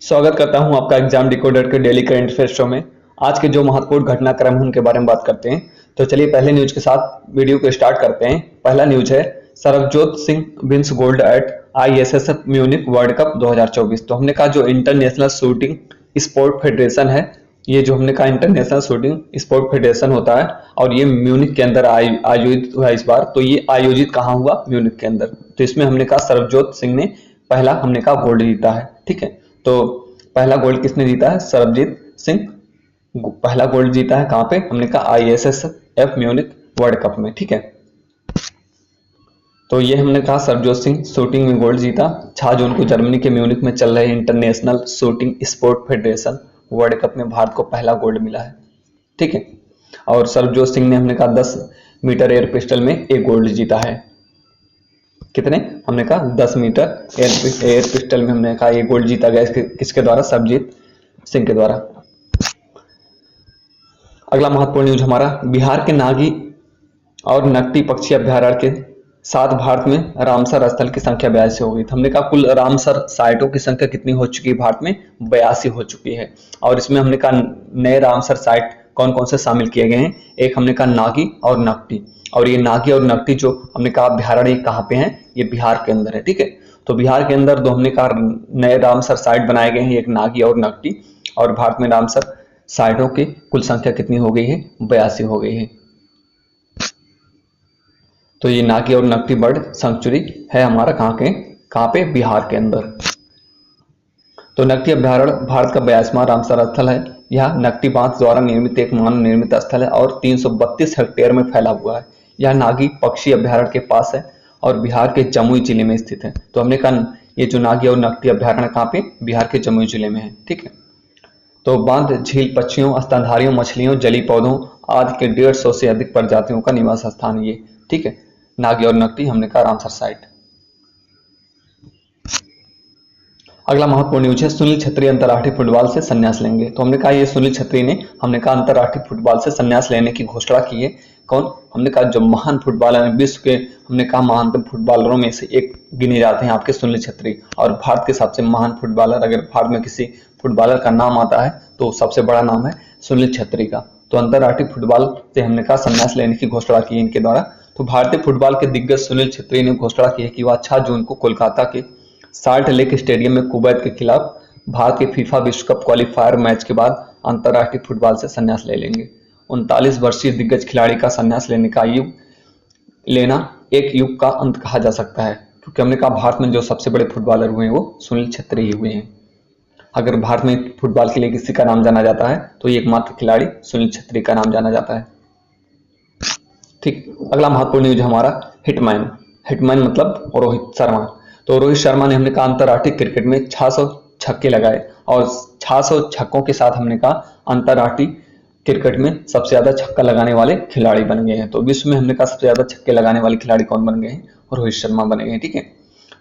स्वागत करता हूं आपका एग्जाम डिकोडर के डेली करंट अफेयर शो में। आज के जो महत्वपूर्ण घटनाक्रम है उनके बारे में बात करते हैं। तो चलिए पहले न्यूज के साथ वीडियो को स्टार्ट करते हैं। पहला न्यूज है Sarabjot Singh wins gold at ISSF Munich world cup 2024। तो हमने कहा जो इंटरनेशनल शूटिंग स्पोर्ट फेडरेशन है, ये जो हमने कहा इंटरनेशनल शूटिंग स्पोर्ट फेडरेशन होता है और ये म्यूनिक के अंदर आयोजित हुआ इस बार। तो ये आयोजित कहाँ हुआ? म्यूनिक के अंदर। तो इसमें हमने कहा सरबजोत सिंह ने पहला हमने कहा गोल्ड जीता है। ठीक है, तो पहला गोल्ड किसने जीता है? सरबजीत सिंह पहला गोल्ड जीता है। कहां पे? हमने कहा आईएसएसएफ म्यूनिक वर्ल्ड कप में। ठीक है, तो ये हमने कहा सरबजोत सिंह शूटिंग में गोल्ड जीता। 6 जून को जर्मनी के म्यूनिक में चल रहे international shooting sport federation world cup में भारत को पहला गोल्ड मिला है। ठीक है, और सरबजोत सिंह ने हमने कहा 10 मीटर एयर पिस्टल में एक गोल्ड जीता है। कितने? हमने कहा 10 मीटर एयर पिस्टल में हमने कहा ये गोल्ड जीता गया। किसके द्वारा? सरबजीत सिंह के द्वारा। अगला महत्वपूर्ण न्यूज हमारा बिहार के नागी और नकटी पक्षी अभ्यारण्य के साथ भारत में रामसर स्थल की संख्या 82 हो गई। तो हमने कहा कुल रामसर साइटों की संख्या कितनी हो चुकी है? भारत में 82 हो चुकी है। और इसमें हमने कहा नए रामसर साइट कौन कौन से शामिल किए गए हैं? एक हमने कहा नागी और नकटी। और ये नागी और नकटी जो हमने कहा अभ्यारण्य कहाँ पे हैं? ये बिहार के अंदर है। ठीक है, तो बिहार के अंदर दो हमने कहा नए रामसर साइट बनाए गए हैं, एक नागी और नकटी। और भारत में रामसर साइटों की कुल संख्या कितनी हो गई है? 82 हो गई है। तो ये नागी और नकटी बर्ड सेंचुरी है हमारा कहाँ पे? बिहार के अंदर। तो नकटी अभ्यारण्य भारत का 82वां रामसर स्थल है। यह नकटी बांध द्वारा निर्मित एक मानव निर्मित स्थल है और 332 हेक्टेयर में फैला हुआ है। यह नागी पक्षी अभ्यारण्य के पास है और बिहार के जमुई जिले में स्थित है। तो हमने कहा ये जो नागी और नकटी अभ्यारण्य कहाँ पे? बिहार के जमुई जिले में है। ठीक है, तो बांध झील पक्षियों, स्तनधारियों, मछलियों, जलीय पौधों आदि के 150 से अधिक प्रजातियों का निवास स्थान ये। ठीक है, नागी और नकटी हमने कहा रामसर साइट। अगला महत्वपूर्ण न्यूज है सुनील छेत्री अंतर्राष्ट्रीय फुटबॉल से संन्यास लेंगे। तो हमने कहा ये सुनील छेत्री ने हमने कहा अंतर्राष्ट्रीय फुटबॉल से संन्यास लेने की घोषणा की है। कौन? हमने कहा जो महान फुटबॉलर है, विश्व के हमने कहा महानतम फुटबॉलरों में से एक गिने जाते हैं आपके सुनील छेत्री। और भारत के सबसे महान फुटबॉलर, अगर भारत में किसी फुटबॉलर का नाम आता है तो सबसे बड़ा नाम है सुनील छेत्री का। तो अंतर्राष्ट्रीय फुटबॉल से हमने कहा संन्यास लेने की घोषणा की इनके द्वारा। तो भारतीय फुटबॉल के दिग्गज सुनील छेत्री ने घोषणा की है कि वह 6 जून को कोलकाता के साल्ट लेक स्टेडियम में कुवैत के खिलाफ भारत के फीफा विश्व कप क्वालिफायर मैच के बाद अंतर्राष्ट्रीय फुटबॉल से संन्यास ले लेंगे। 39 वर्षीय दिग्गज खिलाड़ी का संन्यास लेने का लेना एक युग का अंत कहा जा सकता है, क्योंकि हमने कहा भारत में जो सबसे बड़े फुटबॉलर हुए हैं वो सुनील छेत्री ही हुए हैं। अगर भारत में फुटबॉल के लिए किसी का नाम जाना जाता है तो ये एकमात्र खिलाड़ी सुनील छेत्री का नाम जाना जाता है। ठीक, अगला महत्वपूर्ण न्यूज हमारा हिटमैन। हिटमैन मतलब रोहित शर्मा। तो रोहित शर्मा ने हमने कहा अंतर्राष्ट्रीय क्रिकेट में 600 छक्के लगाए और 600 छक्कों के साथ हमने कहा अंतर्राष्ट्रीय क्रिकेट में सबसे ज्यादा छक्का लगाने वाले खिलाड़ी बन गए हैं। तो विश्व में हमने कहा सबसे ज्यादा छक्के लगाने वाले खिलाड़ी कौन बन गए हैं? रोहित शर्मा बने गए हैं। ठीक है,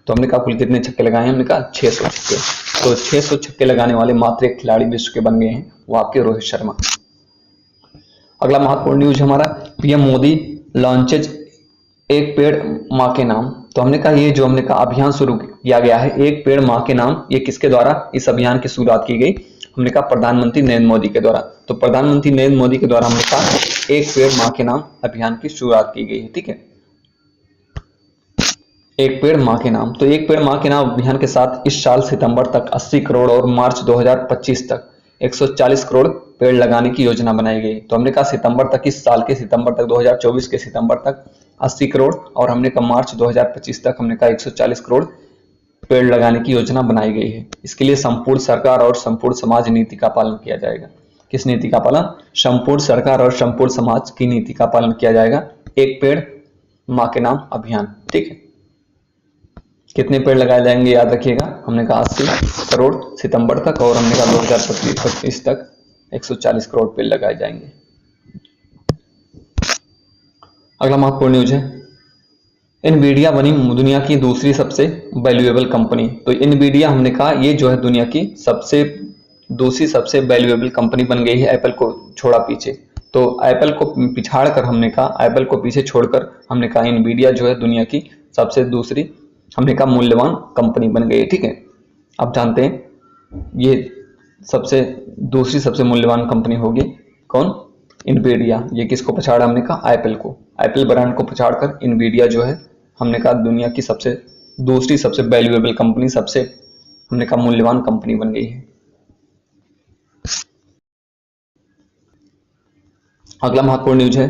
तो हमने कहा कुल कितने छक्के लगाए हैं? हमने कहा 600 छक्के। तो 600 छक्के लगाने वाले मात्र एक खिलाड़ी विश्व के बन गए हैं, वो आपके रोहित शर्मा। अगला महत्वपूर्ण न्यूज हमारा पीएम मोदी लॉन्चेज एक पेड़ माँ के नाम। तो हमने कहा ये जो हमने कहा अभियान शुरू किया गया है एक पेड़ माँ के नाम, ये किसके द्वारा इस अभियान की शुरुआत की गई? हमने कहा प्रधानमंत्री नरेंद्र मोदी के द्वारा। तो प्रधानमंत्री नरेंद्र मोदी के द्वारा हमने कहा एक पेड़ माँ के नाम अभियान की शुरुआत की गई है। ठीक है, एक पेड़ माँ के नाम। तो एक पेड़ माँ के नाम अभियान के साथ इस साल सितंबर तक 80 करोड़ और मार्च 2025 तक 140 करोड़ पेड़ लगाने की योजना बनाई गई। तो हमने कहा सितंबर तक, इस साल के सितंबर तक, 2024 के सितंबर तक 80 करोड़ और हमने कहा मार्च 2025 तक हमने कहा 140 करोड़ पेड़ लगाने की योजना बनाई गई है। इसके लिए संपूर्ण सरकार और संपूर्ण समाज नीति का पालन किया जाएगा। किस नीति का पालन? संपूर्ण सरकार और संपूर्ण समाज की नीति का पालन किया जाएगा। एक पेड़ माँ के नाम अभियान। ठीक है, कितने पेड़ लगाए जाएंगे याद रखिएगा। हमने कहा 80 करोड़ सितंबर तक और हमने कहा 2025 तक 140 करोड़ पेड़ लगाए जाएंगे। अगला महत्वपूर्ण न्यूज है एनवीडिया बनी दुनिया की दूसरी सबसे वैल्यूएबल कंपनी। तो एनवीडिया हमने कहा ये जो है दुनिया की दूसरी सबसे वैल्यूएबल कंपनी बन गई है, एप्पल को छोड़ा पीछे। तो एप्पल को पिछाड़ कर हमने कहा, एप्पल को पीछे छोड़कर हमने कहा एनवीडिया जो है दुनिया की सबसे दूसरी हमने कहा मूल्यवान कंपनी बन गई है। ठीक है, अब जानते हैं ये सबसे दूसरी सबसे मूल्यवान कंपनी होगी कौन? इन्वीडिया। ये किसको पछाड़ा? हमने कहा एप्पल को। एप्पल ब्रांड को पछाड़कर इन्वीडिया जो है हमने कहा दुनिया की सबसे दूसरी सबसे वैल्यूएबल कंपनी, सबसे हमने कहा मूल्यवान कंपनी बन गई है। अगला महत्वपूर्ण न्यूज है,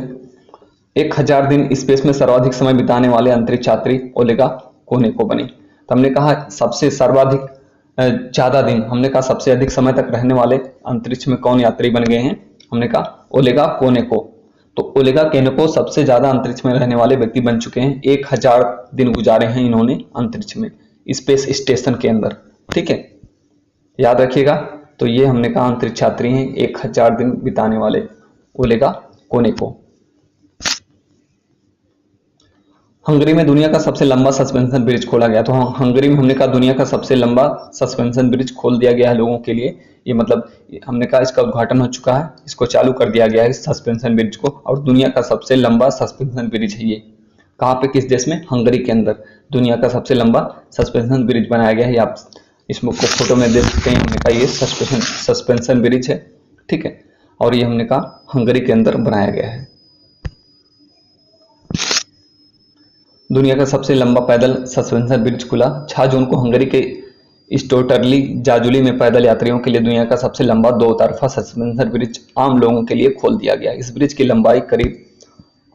1000 दिन स्पेस में सर्वाधिक समय बिताने वाले अंतरिक्ष यात्री ओलेगा कोनेको बने। तो हमने कहा सबसे सर्वाधिक ज्यादा दिन, हमने कहा सबसे अधिक समय तक रहने वाले अंतरिक्ष में कौन यात्री बन गए हैं? हमने कहा ओलेगा कोनेको। तो ओलेगा कोनेको सबसे ज्यादा अंतरिक्ष में रहने वाले व्यक्ति बन चुके हैं। 1000 दिन गुजारे हैं इन्होंने अंतरिक्ष में, स्पेस स्टेशन के अंदर। ठीक है, याद रखिएगा। तो ये हमने कहा अंतरिक्ष यात्री हैं 1000 दिन बिताने वाले ओलेगा कोनेको। हंगरी में दुनिया का सबसे लंबा सस्पेंशन ब्रिज खोला गया। तो हंगरी में हमने कहा दुनिया का सबसे लंबा सस्पेंशन ब्रिज खोल दिया गया है लोगों के लिए। ये मतलब हमने कहा इसका उद्घाटन हो चुका है, इसको चालू कर दिया गया है इस सस्पेंशन ब्रिज को, और दुनिया का सबसे लंबा सस्पेंशन ब्रिज है ये। कहाँ पे? किस देश में? हंगरी के अंदर दुनिया का सबसे लंबा सस्पेंशन ब्रिज बनाया गया है। आप इसमें को फोटो में देख सकते हैं। हमने कहा ये सस्पेंशन ब्रिज है। ठीक है, और ये हमने कहा हंगरी के अंदर बनाया गया है। दुनिया का सबसे लंबा पैदल सस्पेंशन ब्रिज खुला 6 जून को हंगरी के स्टोटरली जाजुली में पैदल यात्रियों के लिए दुनिया का सबसे लंबा 2 तरफा सस्पेंशन ब्रिज आम लोगों के लिए खोल दिया गया। इस ब्रिज की लंबाई करीब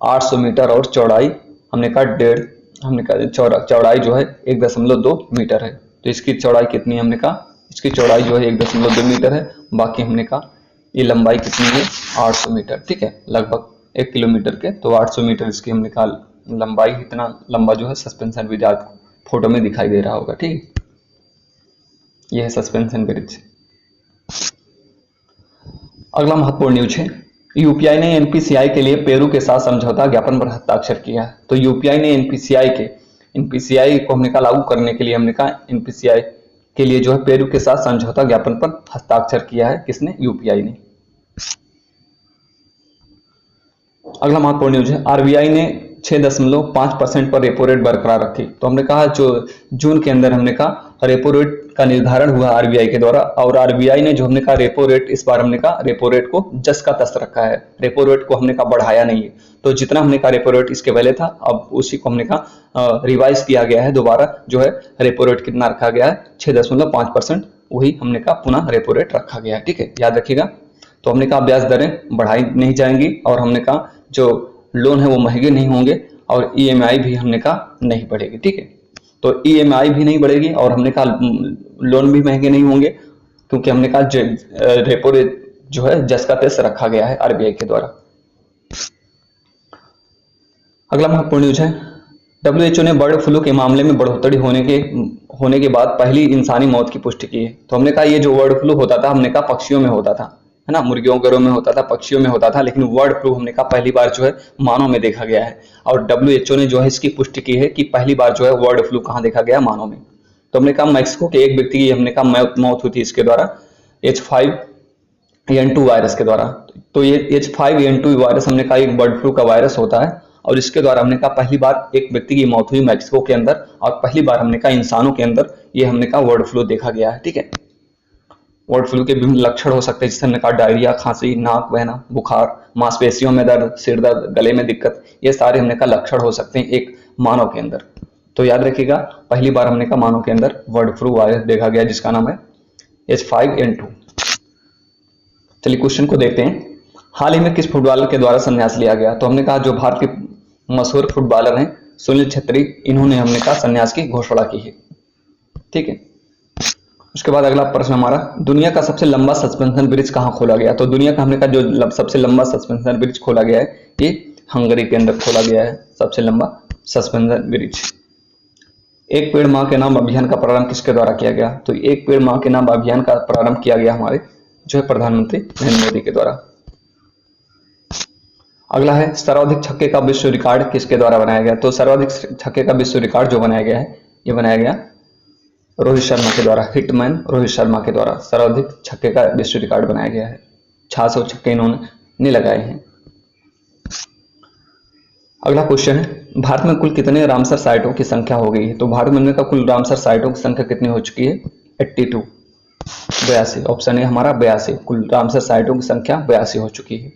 800 मीटर और चौड़ाई हमने कहा चौड़ाई जो है 1.2 मीटर है। तो इसकी चौड़ाई कितनी है? हमने कहा इसकी चौड़ाई जो है 1.2 मीटर है। बाकी हमने कहा ये लंबाई कितनी है? 800 मीटर। ठीक है, लगभग 1 किलोमीटर के, तो 800 मीटर इसकी हमने कहा लंबाई। इतना लंबा जो है सस्पेंशन ब्रिज आपको फोटो में दिखाई दे रहा होगा। ठीक, यह है सस्पेंशन ब्रिज। अगला महत्वपूर्ण न्यूज है, यूपीआई ने एनपीसीआई के लिए पेरू के साथ समझौता ज्ञापन पर हस्ताक्षर किया है। तो यूपीआई ने एनपीसीआई को हमने कहा लागू करने के लिए, हमने कहा एनपीसीआई के लिए जो है पेरू के साथ समझौता ज्ञापन पर हस्ताक्षर किया है। किसने? यूपीआई ने। अगला महत्वपूर्ण न्यूज है, आरबीआई ने 6.5% पर रेपो रेट बरकरार रखी। तो हमने कहा जो जून के अंदर हमने कहा रेपो रेट का निर्धारण हुआ आरबीआई के द्वारा, और आरबीआई ने जो हमने कहा रेपो रेट, इस बार हमने कहा रेपो रेट को जस का तस रखा है। रेपो रेट को हमने कहा बढ़ाया नहीं है। तो जितना हमने कहा रेपो रेट इसके पहले था, अब उसी को हमने कहा रिवाइज किया गया है। दोबारा जो है रेपो रेट कितना रखा गया है? 6.5%। वही हमने कहा पुनः रेपो रेट रखा गया है। ठीक है, याद रखिएगा। तो हमने कहा ब्याज दरें बढ़ाई नहीं जाएंगी, और हमने कहा जो लोन है वो महंगे नहीं होंगे, और ईएमआई भी हमने कहा नहीं बढ़ेगी। ठीक है, तो ईएमआई भी नहीं बढ़ेगी, और हमने कहा लोन भी महंगे नहीं होंगे, क्योंकि हमने कहा रेपो रेट जो है जस का तस रखा गया है आरबीआई के द्वारा। अगला महत्वपूर्ण न्यूज है, डब्ल्यूएचओ ने बर्ड फ्लू के मामले में बढ़ोतरी होने के बाद पहली इंसानी मौत की पुष्टि की है। तो हमने कहा ये जो बर्ड फ्लू होता था, हमने कहा पक्षियों में होता था, है ना, मुर्गियों घरों में होता था, पक्षियों में होता था, लेकिन बर्ड फ्लू हमने कहा पहली बार जो है मानव में देखा गया है। और डब्ल्यूएचओ ने जो है इसकी पुष्टि की है कि पहली बार जो है बर्ड फ्लू कहाँ देखा गया? मानव में। तो हमने कहा मैक्सिको के एक व्यक्ति की हमने कहा मौत हुई थी इसके द्वारा H5N2 वायरस के द्वारा। तो ये H5N2 वायरस हमने कहा एक बर्ड फ्लू का वायरस होता है, और इसके द्वारा हमने कहा पहली बार एक व्यक्ति की मौत हुई मैक्सिको के अंदर, और पहली बार हमने कहा इंसानों के अंदर ये हमने कहा बर्ड फ्लू देखा गया है। ठीक है, बर्ड फ्लू के विभिन्न लक्षण हो सकते हैं, जिससे हमने कहा डायरिया, खांसी, नाक बहना, बुखार, मांसपेशियों में दर्द, सिर दर्द, गले में दिक्कत, ये सारे हमने कहा लक्षण हो सकते हैं एक मानव के अंदर। तो याद रखिएगा पहली बार हमने कहा मानव के अंदर बर्ड फ्लू वायरस देखा गया, जिसका नाम है H5N2। चलिए क्वेश्चन को देखते हैं, हाल ही में किस फुटबॉलर के द्वारा संन्यास लिया गया? तो हमने कहा जो भारत के मशहूर फुटबॉलर हैं सुनील छेत्री, इन्होंने हमने कहा संन्यास की घोषणा की है। ठीक है, उसके बाद अगला प्रश्न हमारा, दुनिया का सबसे लंबा सस्पेंशन ब्रिज कहाँ खोला गया? तो दुनिया का हमने कहा जो सबसे लंबा सस्पेंशन ब्रिज खोला गया है ये हंगरी के अंदर खोला गया है, सबसे लंबा सस्पेंशन ब्रिज। एक पेड़ मां के नाम अभियान का प्रारंभ किसके द्वारा किया गया? तो एक पेड़ मां के नाम अभियान का प्रारंभ किया गया हमारे जो है प्रधानमंत्री नरेंद्र मोदी के द्वारा। अगला है, सर्वाधिक छक्के का विश्व रिकॉर्ड किसके द्वारा बनाया गया? तो सर्वाधिक छक्के का विश्व रिकॉर्ड जो बनाया गया है, ये बनाया गया रोहित शर्मा के द्वारा, हिटमैन रोहित शर्मा के द्वारा सर्वाधिक छक्के का विश्व रिकॉर्ड बनाया गया है। 600 छक्के इन्होंने लगाए हैं। अगला क्वेश्चन है, भारत में कुल कितने रामसर साइटों की संख्या हो गई है? तो भारत में का कुल रामसर साइटों की संख्या कितनी हो चुकी है? 82। 82, ऑप्शन है हमारा 82। कुल रामसर साइटों की संख्या 82 हो चुकी है।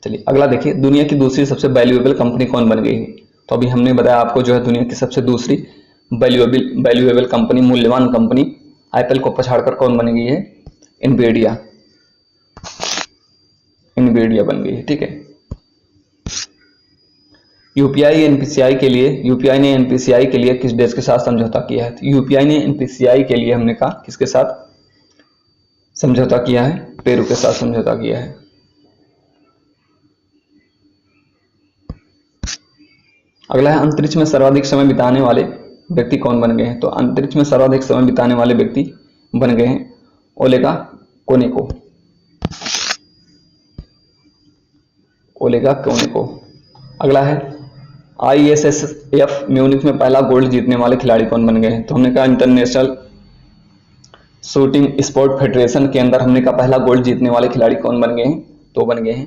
चलिए अगला देखिए, दुनिया की दूसरी सबसे वैल्यूएबल कंपनी कौन बन गई है? तो अभी हमने बताया आपको जो है दुनिया की सबसे दूसरी वैल्यूएबल कंपनी, मूल्यवान कंपनी एप्पल को पछाड़कर कौन बन गई है? इनवेडिया बन गई है। ठीक है। यूपीआई ने एनपीसीआई के लिए किस देश के साथ समझौता किया है? तो यूपीआई ने एनपीसीआई के लिए हमने कहा किसके साथ समझौता किया है? पेरू के साथ समझौता किया है। अगला है, अंतरिक्ष में सर्वाधिक समय बिताने वाले व्यक्ति कौन बन गए हैं? तो अंतरिक्ष में सर्वाधिक समय बिताने वाले व्यक्ति बन गए हैं ओलेगा कोनेको। अगला है, आईएसएसएफ म्यूनिख में पहला गोल्ड जीतने वाले खिलाड़ी कौन बन गए हैं? तो हमने कहा इंटरनेशनल शूटिंग स्पोर्ट फेडरेशन के अंदर हमने कहा पहला गोल्ड जीतने वाले खिलाड़ी कौन बन गए हैं? तो बन गए हैं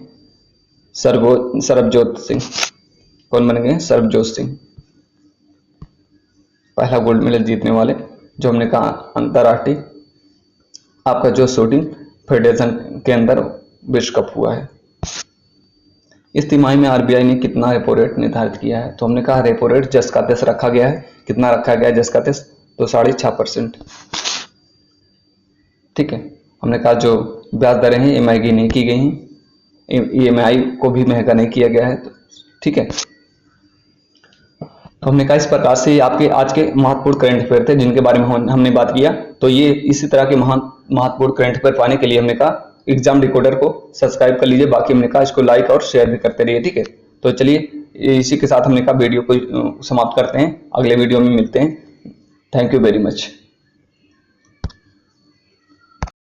सरबजोत सिंह। कौन बन गए हैं? सरबजोत सिंह, पहला गोल्ड मेडल जीतने वाले, जो हमने कहा अंतरराष्ट्रीय आपका जो शूटिंग फेडरेशन के अंदर विश्व कप हुआ है। इस तिमाही में आरबीआई ने कितना रेपो रेट निर्धारित किया है? तो हमने कहा रेपो रेट जस का तस रखा गया है। कितना रखा गया है जस का तस? तो 6.5%। ठीक है। हमने कहा जो ब्याज दरें हैं ये महंगी नहीं की गई हैं, ईएमआई को भी महंगा नहीं किया गया है। ठीक है। तो हमने कहा इस प्रकार से आपके आज के महत्वपूर्ण करंट अफेयर थे जिनके बारे में हमने बात किया। तो ये इसी तरह के महत्वपूर्ण करंट अफेयर पाने के लिए हमने कहा एग्जाम डिकोडर को सब्सक्राइब कर लीजिए। बाकी हमने कहा इसको लाइक और शेयर भी करते रहिए। ठीक है। तो चलिए इसी के साथ हमने कहा वीडियो को समाप्त करते हैं, अगले वीडियो में मिलते हैं। Thank you very much.